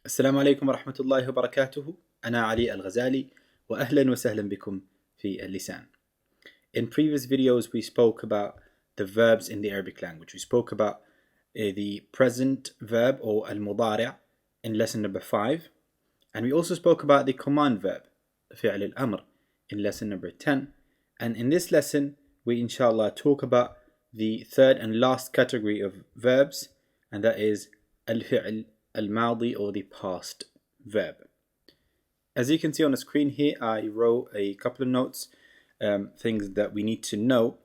السلام عليكم ورحمة الله وبركاته. أنا علي الغزالي وأهلا وسهلا بكم في اللسان. In previous videos we spoke about the verbs in the Arabic language. We spoke about the present verb or al-mudari' in lesson number 5, and we also spoke about the command verb فعل الأمر in lesson number 10. And in this lesson we inshaAllah talk about the third and last category of verbs, and that is al-fi'l al-madi, or the past verb. As you can see on the screen here, I wrote a couple of notes, things that we need to know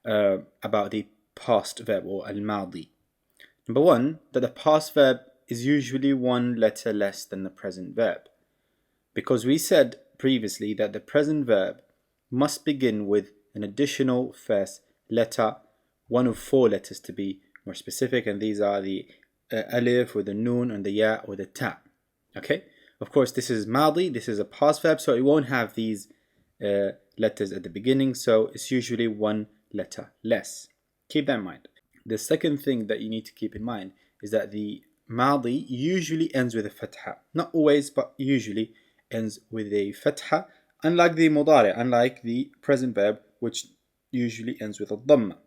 about the past verb or al-madi. Number one, that the past verb is usually one letter less than the present verb, because we said previously that the present verb must begin with an additional first letter, one of 4 letters to be more specific, and these are the alif or the noon and the ya or the ta. Okay, of course this is madi, this is a past verb, so it won't have these letters at the beginning, so it's usually one letter less. Keep that in mind. The second thing that you need to keep in mind is that the madi usually ends with a fatha. Not always, but usually ends with a fatha, unlike the mudari', unlike the present verb, which usually ends with a dhamma.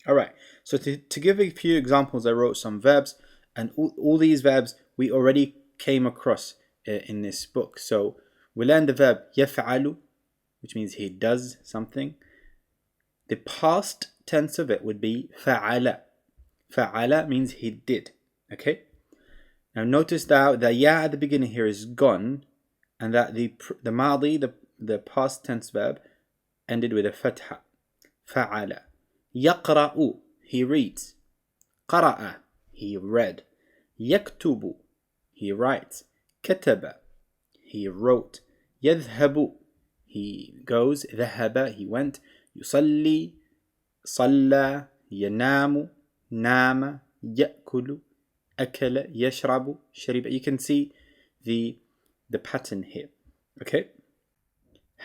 Alright, so to give a few examples, I wrote some verbs, and all these verbs we already came across in this book. So we learned the verb يفعل, which means he does something. The past tense of it would be فعل. فعل means he did. Okay. Now notice that the ya at the beginning here is gone, and that the madi, the past tense verb, ended with a fatha. فعل. يقرأ, he reads. قرأ, he read. يكتب, he writes. كتب, he wrote. يذهب, he goes. ذهب, he went. يصلي, صلى. ينام, نام. يأكل, أكل. يشرب, شرب. You can see the pattern here. Okay.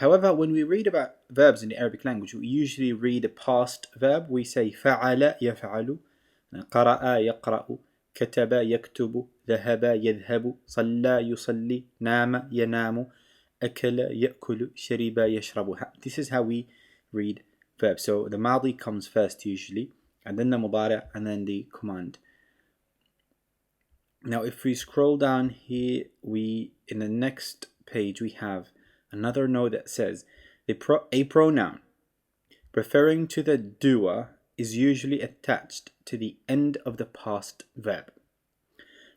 However, when we read about verbs in the Arabic language, we usually read a past verb. We say فعل يفعل, قرأ يقرأ, كتب يكتب, ذهب يذهب, صلى يصلي, نام ينام, أكل يأكل, شرب يشرب. This is how we read verbs. So the madi comes first usually, and then the mudari', and then the command. Now if we scroll down here, in the next page we have another note that says a pronoun referring to the doer is usually attached to the end of the past verb.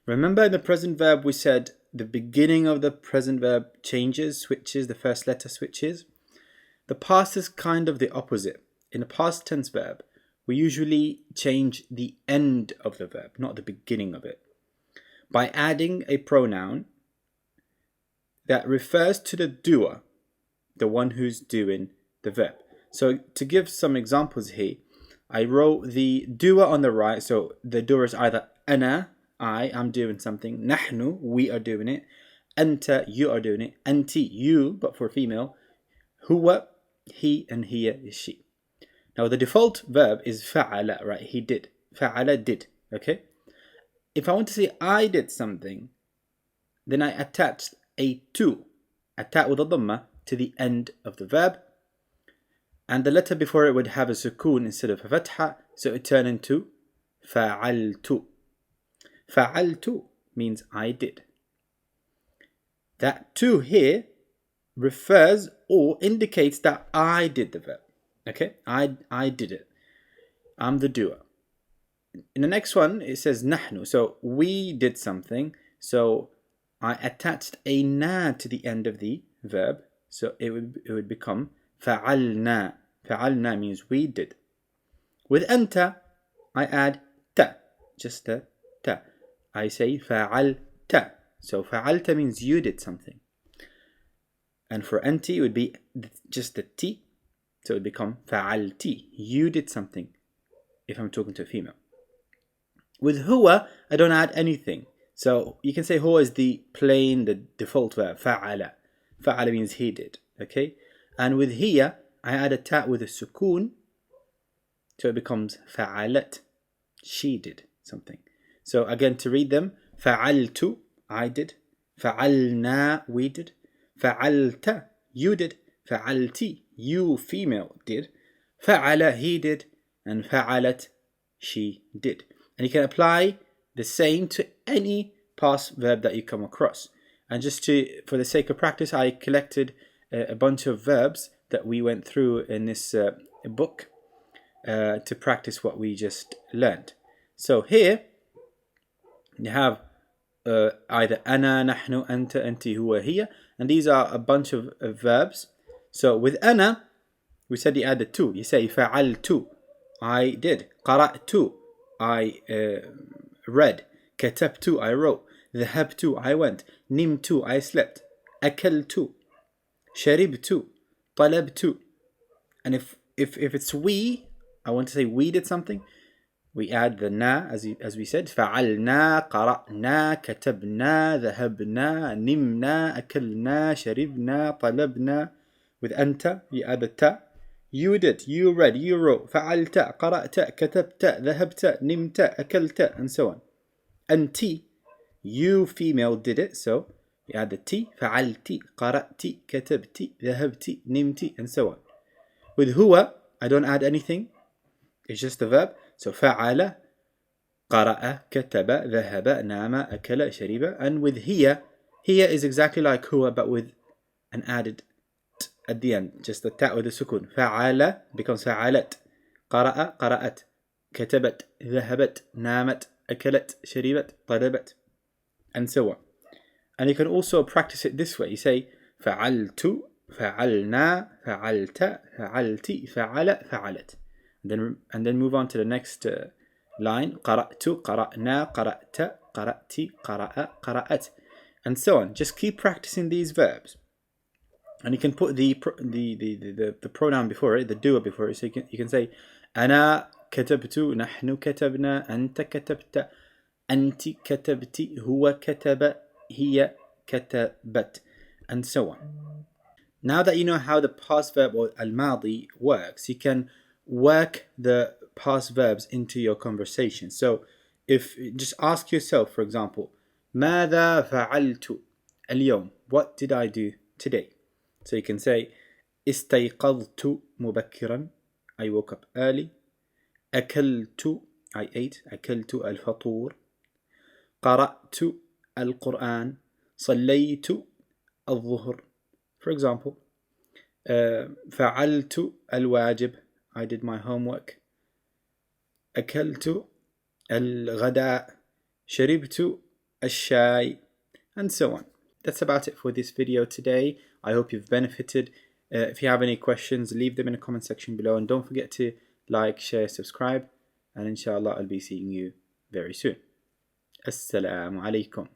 Remember in the present verb we said the beginning of the present verb changes, switches, the first letter switches. The past is kind of the opposite. In a past tense verb, we usually change the end of the verb, not the beginning of it, by adding a pronoun that refers to the doer, the one who's doing the verb. So to give some examples here, I wrote the doer on the right. So the doer is either أنا, I'm doing something. نحن, we are doing it. أنت, you are doing it. أنتِ, you, but for female. هو, he, and هي is she. Now the default verb is فعل, right? He did. فعل, did. Okay. If I want to say I did something, then I attached a to, a ta with a dhamma, to the end of the verb, and the letter before it would have a sukoon instead of a fatha, so it turned into فعلت. فعلت means I did. That to here refers or indicates that I did the verb. Okay, I did it. I'm the doer. In the next one it says نحن, so we did something, so I attached a na to the end of the verb, so it would become فعلنا. فعلنا means we did. With أنت, I add ta, just a ta. I say فعلت. So فعلت means you did something. And for أنت, it would be just the t, so it would become فعلتي. You did something, if I'm talking to a female. With هو, I don't add anything. So you can say هو is the default verb, فعل. فعل means he did, okay? And with هي, I add a ta with a sukoon, so it becomes فعلت. She did something. So again, to read them, فعلت, I did. فعلنا, we did. فعلت, you did. فعلتي, you female did. فعل, he did. And فعلت, she did. And you can apply the same to any past verb that you come across. And just for the sake of practice, I collected a bunch of verbs that we went through in this book to practice what we just learned. So here you have either أنا, نحن, أنت, أنتِ, هو, هي, and these are a bunch of verbs. So with أنا, we said you add the to. You say فعلت, I did. قرأت, I read. كتبت, I wrote. ذهبت, I went. نمت, I slept. أكلت, شربت, طلبت. And if it's we, I want to say we did something, we add the na, as we said. فعلنا, قرأنا, كتبنا, ذهبنا, نمنا, أكلنا, شربنا, طلبنا. With أنت, you add the ta. You did, you read, you wrote. فعلت, قرأت, كتبت, ذهبت, نمت, أكلت, and so on. أنتِ, you female did it, so you add the t. فعلتِ, قرأتِ, كتبتِ, ذهبتِ, نمتِ, and so on. With هو, I don't add anything. It's just the verb. So فعل, قرأ, كتب, ذهب, نام, أكل, شرب. And with هي is exactly like هو, but with an added t at the end. Just the ta with the sukun. فعل becomes فعلت. قرأ, قرأت. كتبت, ذهبت, نامت, أكلت, شربت, طلبت, and so on. And you can also practice it this way. You say فعلت, فعلنا, فعلت, فعلتِ, فعل, فعلت. And then move on to the next line. قرأت, قرأنا, قرأت, قرأتِ, قرأ, قرأت, and so on. Just keep practicing these verbs. And you can put the pronoun before it, the doer before it. So you can say أنا كتبت, نحن كتبنا, أنت كتبت, أنتِ كتبتِ, هو كتب, هي كتبت, and so on. Now that you know how the past verb or al-madi works, you can work the past verbs into your conversation. So if just ask yourself, for example, ماذا فعلت اليوم? What did I do today? So you can say استيقظت مبكرا, I woke up early. أكلت, I ate. أكلت الفطور. قرأت القرآن. صليت الظهر. For example, فعلت الواجب, I did my homework. أكلت الغداء. شربت الشاي, and so on. That's about it for this video today. I hope you've benefited. If you have any questions, leave them in the comment section below, and don't forget to like, share, subscribe, and inshallah I'll be seeing you very soon. Assalamu alaikum.